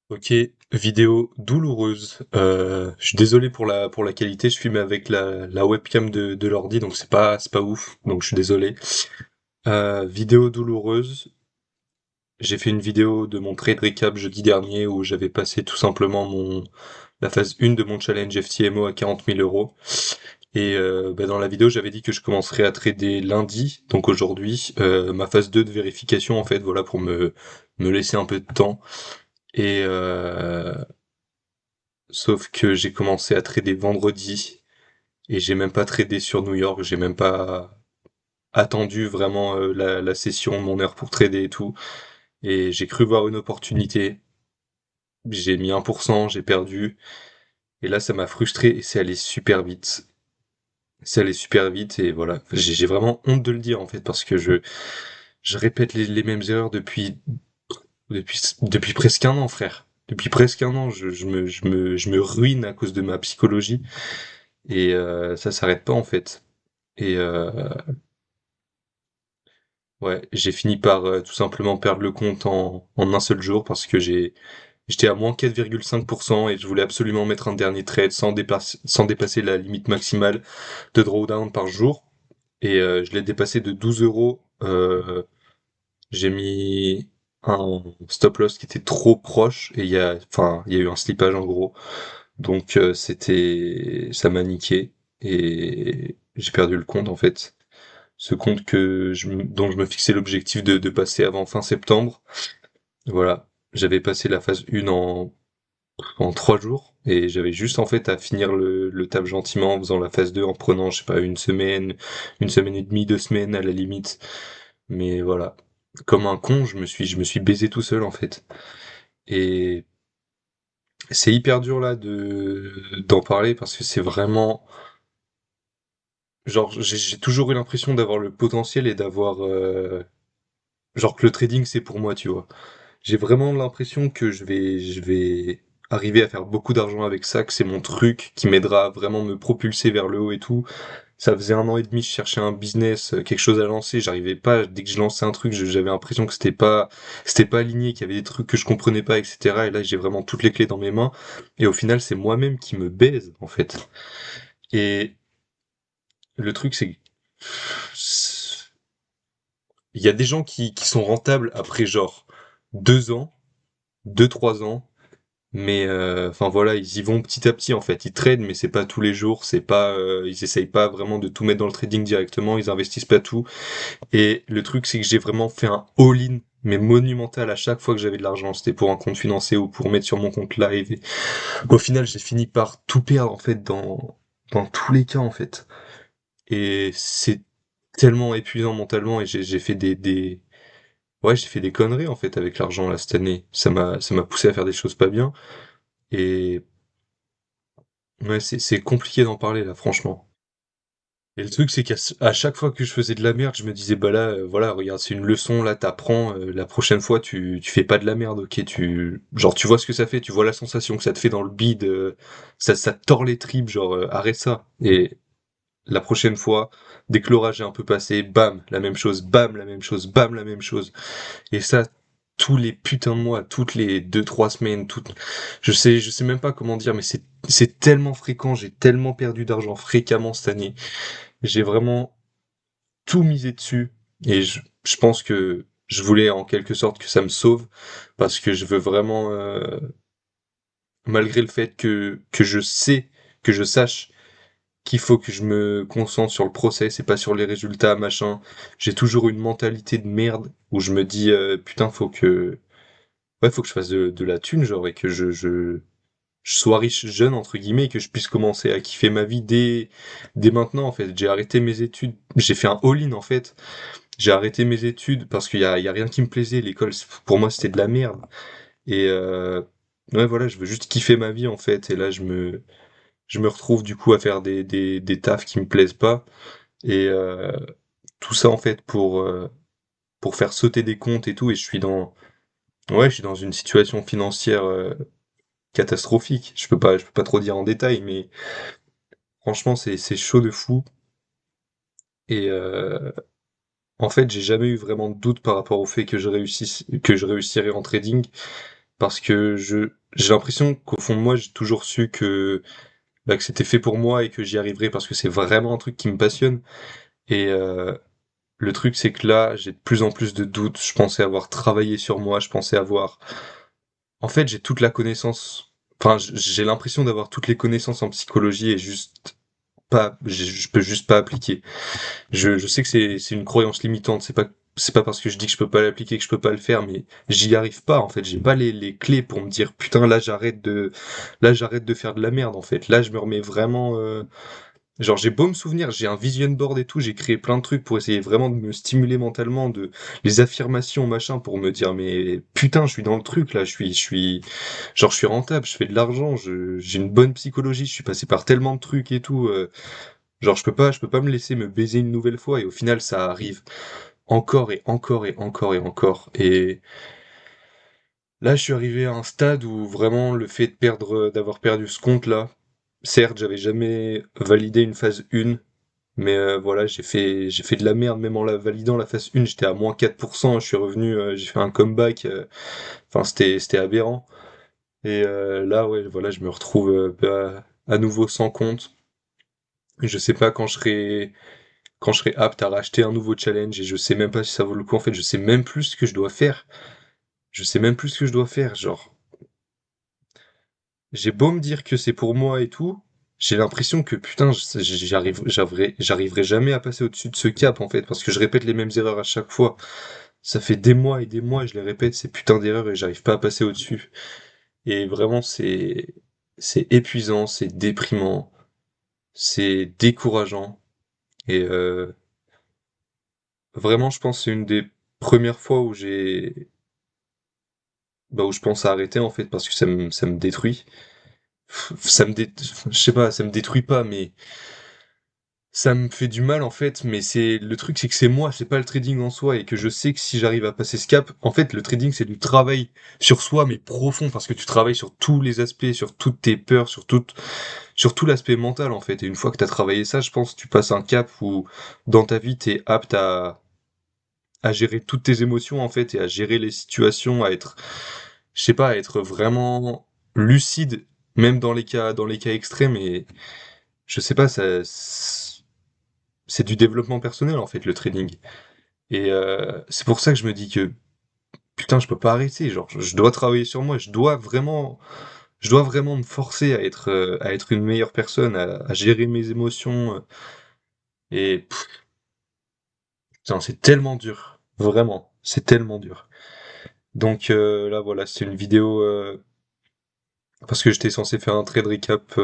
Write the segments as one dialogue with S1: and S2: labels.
S1: Ok, vidéo douloureuse. Je suis désolé pour la qualité, je filme avec la webcam de l'ordi, donc c'est pas ouf, donc je suis désolé. Vidéo douloureuse. J'ai fait une vidéo de mon trade recap jeudi dernier où j'avais passé tout simplement la phase 1 de mon challenge FTMO à 40 000 euros. Et dans la vidéo, j'avais dit que je commencerais à trader lundi, donc aujourd'hui, ma phase 2 de vérification en fait, voilà, pour me laisser un peu de temps. Et sauf que j'ai commencé à trader vendredi et j'ai même pas tradé sur New York, j'ai même pas attendu vraiment la session, mon heure pour trader et tout. Et j'ai cru voir une opportunité, j'ai mis 1%, j'ai perdu. Et là, ça m'a frustré et c'est allé super vite. C'est allé super vite et voilà. J'ai vraiment honte de le dire en fait parce que je répète les mêmes erreurs depuis presque un an, frère. Depuis presque un an, je me ruine à cause de ma psychologie et ça s'arrête pas en fait. Et ouais, j'ai fini par tout simplement perdre le compte en un seul jour parce que j'étais à moins 4,5% et je voulais absolument mettre un dernier trade sans dépasser la limite maximale de drawdown par jour. Et je l'ai dépassé de 12 euros. J'ai mis un stop loss qui était trop proche et il y a eu un slippage en gros. Donc ça m'a niqué et j'ai perdu le compte en fait. Ce compte dont je me fixais l'objectif de passer avant fin septembre. Voilà. J'avais passé la phase 1 en 3 jours et j'avais juste en fait à finir le taf gentiment en faisant la phase 2 en prenant, je sais pas, une semaine et demie, 2 semaines à la limite. Mais voilà. Comme un con, je me suis baisé tout seul en fait. Et c'est hyper dur là d'en parler parce que c'est vraiment, genre, j'ai toujours eu l'impression d'avoir le potentiel et d'avoir, genre que le trading c'est pour moi, tu vois. J'ai vraiment l'impression que je vais arriver à faire beaucoup d'argent avec ça, que c'est mon truc qui m'aidera à vraiment me propulser vers le haut et tout. Ça faisait un an et demi, je cherchais un business, quelque chose à lancer, j'arrivais pas, dès que je lançais un truc, j'avais l'impression que c'était pas aligné, qu'il y avait des trucs que je comprenais pas, etc. Et là, j'ai vraiment toutes les clés dans mes mains. Et au final, c'est moi-même qui me baise, en fait. Et le truc, il y a des gens qui sont rentables après genre 2 ans, 2, 3 ans. Mais enfin voilà, ils y vont petit à petit en fait. Ils tradent, mais c'est pas tous les jours. C'est pas, ils essayent pas vraiment de tout mettre dans le trading directement. Ils investissent pas tout. Et le truc, c'est que j'ai vraiment fait un all-in, mais monumental à chaque fois que j'avais de l'argent. C'était pour un compte financier ou pour mettre sur mon compte live. Et au final, j'ai fini par tout perdre en fait dans tous les cas en fait. Et c'est tellement épuisant mentalement et j'ai fait ouais, j'ai fait des conneries en fait avec l'argent là cette année. Ça m'a poussé à faire des choses pas bien. Et ouais, c'est compliqué d'en parler là, franchement. Et le truc, c'est à chaque fois que je faisais de la merde, je me disais, bah là, voilà, regarde, c'est une leçon, là, t'apprends, la prochaine fois, tu fais pas de la merde, ok, genre, tu vois ce que ça fait, tu vois la sensation que ça te fait dans le bide, ça te tord les tripes, genre, arrête ça. Et la prochaine fois, dès que l'orage est un peu passé, bam, la même chose, bam, la même chose, bam, la même chose. Et ça, tous les putains de mois, toutes les 2, 3 semaines, je sais même pas comment dire, mais c'est tellement fréquent, j'ai tellement perdu d'argent fréquemment cette année. J'ai vraiment tout misé dessus, et je pense que je voulais en quelque sorte que ça me sauve, parce que je veux vraiment, malgré le fait que je sais, que je sache qu'il faut que je me concentre sur le process et pas sur les résultats, machin. J'ai toujours une mentalité de merde où je me dis, putain, ouais, faut que je fasse de la thune, genre, et que je sois riche jeune, entre guillemets, et que je puisse commencer à kiffer ma vie dès maintenant, en fait. J'ai arrêté mes études, j'ai fait un all-in, en fait. J'ai arrêté mes études parce qu'il y a rien qui me plaisait. L'école, pour moi, c'était de la merde. Et ouais, voilà, je veux juste kiffer ma vie, en fait. Et là, je me retrouve, du coup, à faire des tafs qui me plaisent pas. Et tout ça, en fait, pour faire sauter des comptes et tout. Et ouais, je suis dans une situation financière catastrophique. Je peux pas trop dire en détail, mais franchement, c'est chaud de fou. Et en fait, j'ai jamais eu vraiment de doute par rapport au fait que je réussirais en trading. parce que j'ai l'impression qu'au fond de moi, j'ai toujours su que c'était fait pour moi et que j'y arriverais parce que c'est vraiment un truc qui me passionne. Et le truc, c'est que là, j'ai de plus en plus de doutes. Je pensais avoir travaillé sur moi, je pensais avoir... En fait, j'ai toute la connaissance... Enfin, j'ai l'impression d'avoir toutes les connaissances en psychologie et juste pas... Je peux juste pas appliquer. Je sais que c'est une croyance limitante, c'est pas parce que je dis que je peux pas l'appliquer que je peux pas le faire, mais j'y arrive pas en fait. J'ai pas les clés pour me dire putain là j'arrête de faire de la merde en fait. Là je me remets vraiment genre j'ai beau me souvenir, j'ai un vision board et tout, j'ai créé plein de trucs pour essayer vraiment de me stimuler mentalement, de les affirmations machin pour me dire mais putain je suis dans le truc là, je suis rentable, je fais de l'argent, j'ai une bonne psychologie, je suis passé par tellement de trucs et tout. Genre, je peux pas me laisser me baiser une nouvelle fois et au final, ça arrive encore et encore et encore et encore. Et là, je suis arrivé à un stade où vraiment le fait de perdre, d'avoir perdu ce compte-là, certes, j'avais jamais validé une phase 1, mais voilà, j'ai fait de la merde, même en la validant la phase 1, j'étais à moins 4%, je suis revenu, j'ai fait un comeback, enfin, c'était aberrant. Et là, ouais, voilà, je me retrouve à nouveau sans compte. Je sais pas quand je serai apte à racheter un nouveau challenge et je sais même pas si ça vaut le coup. En fait, je sais même plus ce que je dois faire. Je sais même plus ce que je dois faire. Genre, j'ai beau me dire que c'est pour moi et tout, j'ai l'impression que putain, j'arriverai jamais à passer au-dessus de ce cap en fait, parce que je répète les mêmes erreurs à chaque fois. Ça fait des mois et des mois et je les répète ces putains d'erreurs et j'arrive pas à passer au-dessus. Et vraiment, c'est épuisant, c'est déprimant, c'est décourageant. Et vraiment, je pense que c'est une des premières fois où où je pense à arrêter en fait parce que ça me détruit. Je sais pas, ça me détruit pas, mais ça me fait du mal en fait. Mais le truc, c'est que c'est moi, c'est pas le trading en soi et que je sais que si j'arrive à passer ce cap, en fait, le trading c'est du travail sur soi mais profond parce que tu travailles sur tous les aspects, sur toutes tes peurs, sur tout l'aspect mental en fait. Et une fois que t'as travaillé ça, je pense que tu passes un cap où dans ta vie t'es apte à gérer toutes tes émotions en fait et à gérer les situations, à être, je sais pas, à être vraiment lucide, même dans les cas extrêmes et je sais pas, c'est du développement personnel en fait le trading. Et c'est pour ça que je me dis que putain, je peux pas arrêter, genre je dois travailler sur moi, je dois vraiment me forcer à être une meilleure personne, à gérer mes émotions et putain, c'est tellement dur, vraiment, c'est tellement dur. Donc là voilà, c'est une vidéo parce que j'étais censé faire un trade recap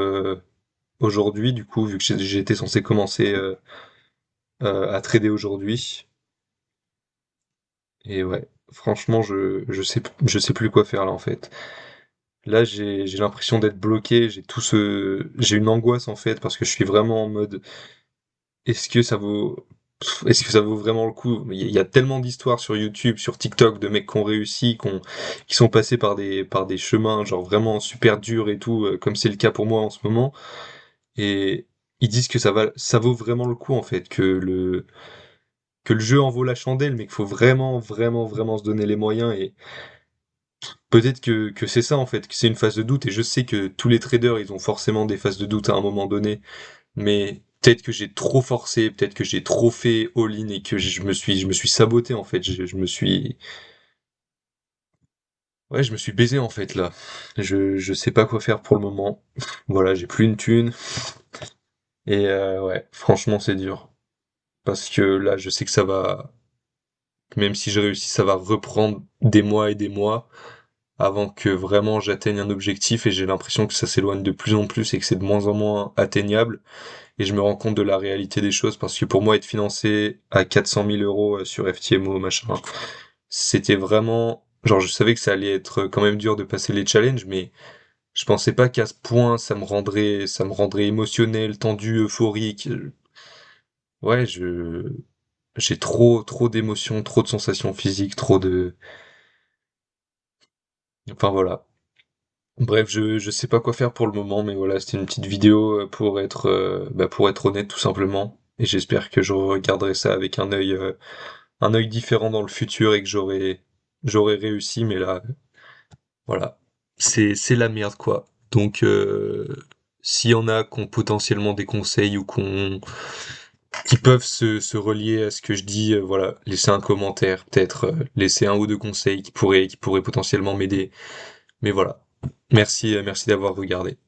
S1: aujourd'hui, du coup, vu que j'étais censé commencer à trader aujourd'hui. Et ouais, franchement, je sais plus quoi faire là en fait. Là, j'ai l'impression d'être bloqué, j'ai une angoisse en fait parce que je suis vraiment en mode, est-ce que ça vaut, est-ce que ça vaut vraiment le coup? Il y a tellement d'histoires sur YouTube, sur TikTok de mecs qui ont réussi, qui sont passés par des chemins genre vraiment super durs et tout, comme c'est le cas pour moi en ce moment. Et ils disent que ça vaut vraiment le coup en fait, que le jeu en vaut la chandelle, mais qu'il faut vraiment, vraiment, vraiment se donner les moyens. Et peut-être que c'est ça en fait, que c'est une phase de doute. Et je sais que tous les traders, ils ont forcément des phases de doute à un moment donné. Mais peut-être que j'ai trop forcé, peut-être que j'ai trop fait all-in et que je me suis saboté en fait. Je me suis, ouais, je me suis baisé en fait là. Je sais pas quoi faire pour le moment. Voilà, j'ai plus une thune. Et ouais, franchement, c'est dur. Parce que là, je sais que ça va, même si je réussis, ça va reprendre des mois et des mois avant que vraiment j'atteigne un objectif et j'ai l'impression que ça s'éloigne de plus en plus et que c'est de moins en moins atteignable et je me rends compte de la réalité des choses parce que pour moi être financé à 400 000 euros sur FTMO machin, c'était vraiment, genre je savais que ça allait être quand même dur de passer les challenges mais je pensais pas qu'à ce point ça me rendrait émotionnel, tendu, euphorique. Ouais, j'ai trop d'émotions, trop de sensations physiques, trop de, enfin voilà. Bref, je sais pas quoi faire pour le moment, mais voilà, c'était une petite vidéo pour être honnête tout simplement. Et j'espère que je regarderai ça avec un œil différent dans le futur et que j'aurai réussi. Mais là, Voilà. C'est la merde, quoi. Donc, s'il y en a qui ont potentiellement des conseils ou qui peuvent se relier à ce que je dis, voilà, laissez un commentaire, peut-être, laissez un ou deux conseils qui pourraient potentiellement m'aider. Mais voilà. Merci, merci d'avoir regardé.